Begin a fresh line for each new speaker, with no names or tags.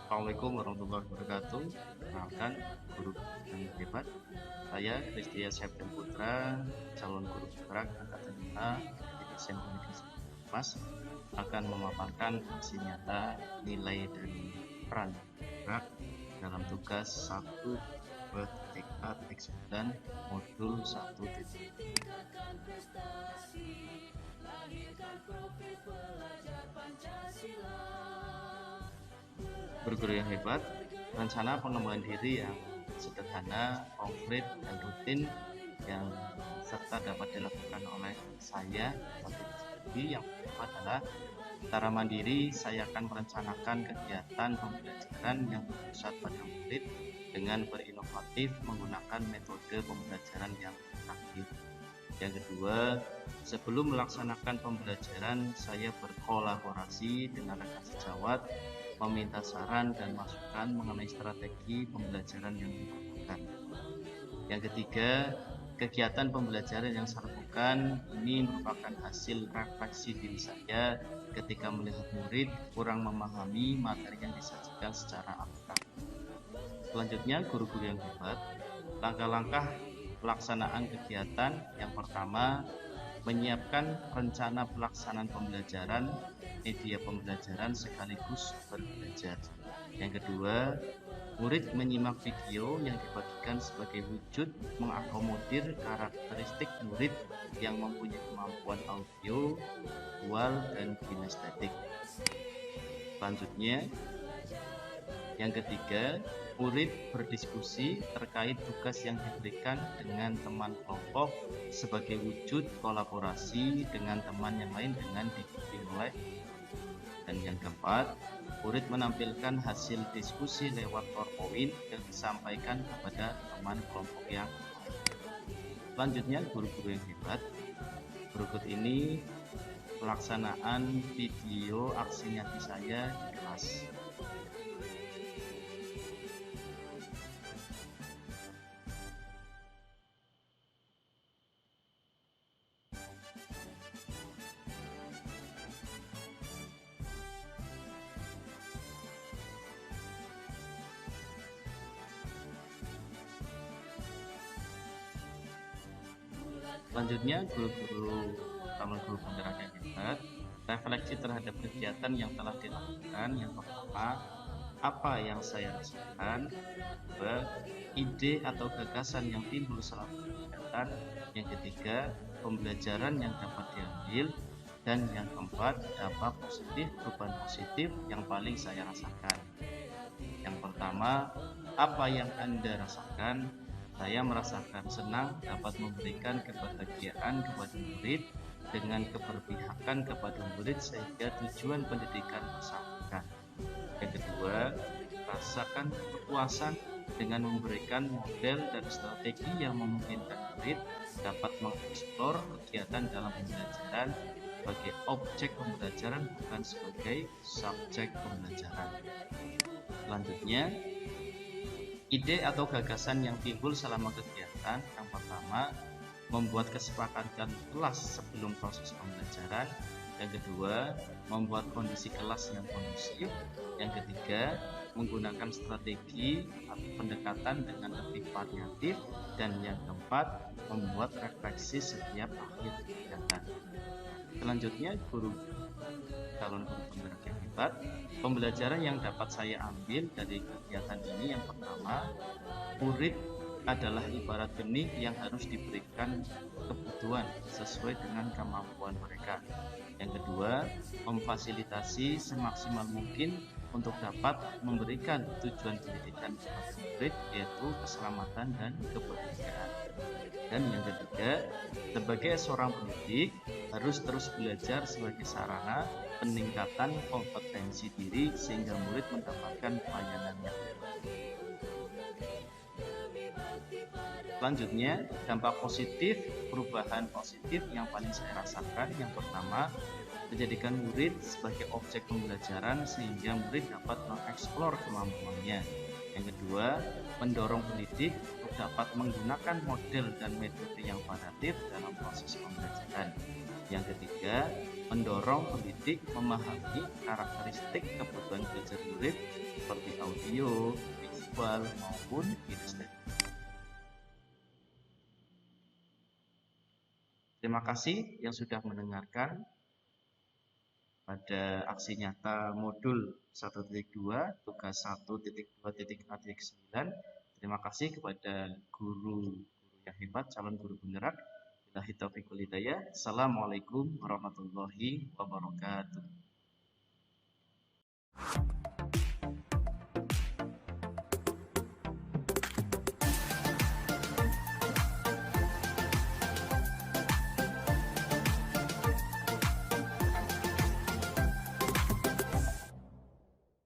Assalamualaikum warahmatullahi wabarakatuh. Perkenalkan, guru yang hebat. Saya Kristia Septian Putra, calon guru gerak angkatan 5 desain komunikasi Mas, akan memaparkan aksi nyata, nilai dan peran gerak dalam tugas 1.4 modul 1. Guru-guru yang hebat, rencana pengembangan diri yang sederhana, konkret, dan rutin yang serta dapat dilakukan oleh saya yang pertama adalah secara mandiri. Saya akan merencanakan kegiatan pembelajaran yang berpusat pada murid dengan berinovatif menggunakan metode pembelajaran yang aktif. Yang kedua, sebelum melaksanakan pembelajaran, saya berkolaborasi dengan rekan sejawat, meminta saran dan masukan mengenai strategi pembelajaran yang dilakukan. Yang ketiga, kegiatan pembelajaran yang saya lakukan ini merupakan hasil refleksi diri saya ketika melihat murid kurang memahami materi yang disajikan secara abstrak. Selanjutnya, guru-guru yang hebat, langkah-langkah pelaksanaan kegiatan. Yang pertama, menyiapkan rencana pelaksanaan pembelajaran, media pembelajaran sekaligus berbelajar. Yang kedua, murid menyimak video yang dibagikan sebagai wujud mengakomodir karakteristik murid yang mempunyai kemampuan audio, visual, dan kinestetik. Selanjutnya, yang ketiga, murid berdiskusi terkait tugas yang diberikan dengan teman kelompok sebagai wujud kolaborasi dengan teman yang lain dengan dibimbing oleh. Dan yang keempat, murid menampilkan hasil diskusi lewat PowerPoint yang disampaikan kepada teman kelompok yang lain. Selanjutnya, guru-guru yang hebat, berikut ini pelaksanaan video aksi nyata saya di kelas. Selanjutnya, guru-guru calon guru penggerak yang hebat, refleksi terhadap kegiatan yang telah dilakukan. Yang pertama, apa yang saya rasakan, ide atau gagasan yang timbul selama kegiatan. Yang ketiga, pembelajaran yang dapat diambil. Dan yang keempat, dampak positif, perubahan positif yang paling saya rasakan. Yang pertama, apa yang Anda rasakan? Saya merasakan senang dapat memberikan kebahagiaan kepada murid dengan keberpihakan kepada murid sehingga tujuan pendidikan tersampaikan. Yang kedua, rasakan kepuasan dengan memberikan model dan strategi yang memungkinkan murid dapat mengeksplor kegiatan dalam pembelajaran sebagai objek pembelajaran bukan sebagai subjek pembelajaran. Selanjutnya, ide atau gagasan yang timbul selama kegiatan. Yang pertama, membuat kesepakatan kelas sebelum proses pembelajaran. Yang kedua, membuat kondisi kelas yang kondusif. Yang ketiga, menggunakan strategi atau pendekatan dengan lebih variatif. Dan yang keempat, membuat refleksi setiap akhir kegiatan. Selanjutnya, guru calon guru penggerak yang hebat, pembelajaran yang dapat saya ambil dari kegiatan ini. Yang pertama, murid adalah ibarat benih yang harus diberikan kebutuhan sesuai dengan kemampuan mereka. Yang kedua, memfasilitasi semaksimal mungkin untuk dapat memberikan tujuan pendidikan kepada murid, yaitu keselamatan dan kebahagiaan. Dan yang ketiga, sebagai seorang pendidik harus terus belajar sebagai sarana peningkatan kompetensi diri sehingga murid mendapatkan pelayanan yang baik. Selanjutnya, dampak positif, perubahan positif yang paling saya rasakan. Yang pertama, menjadikan murid sebagai objek pembelajaran sehingga murid dapat mengeksplor kemampuannya. Yang kedua, mendorong pendidik untuk dapat menggunakan model dan metode yang variatif dalam proses pembelajaran. Yang ketiga, mendorong pendidik memahami karakteristik kebutuhan belajar murid seperti audio, visual, maupun kinesthetik. Terima kasih yang sudah mendengarkan pada aksi nyata modul 1.2 tugas 1.2.A.9. Terima kasih kepada guru yang hebat, calon guru penggerak. Billahi taufiq wal hidayah. Assalamualaikum warahmatullahi wabarakatuh.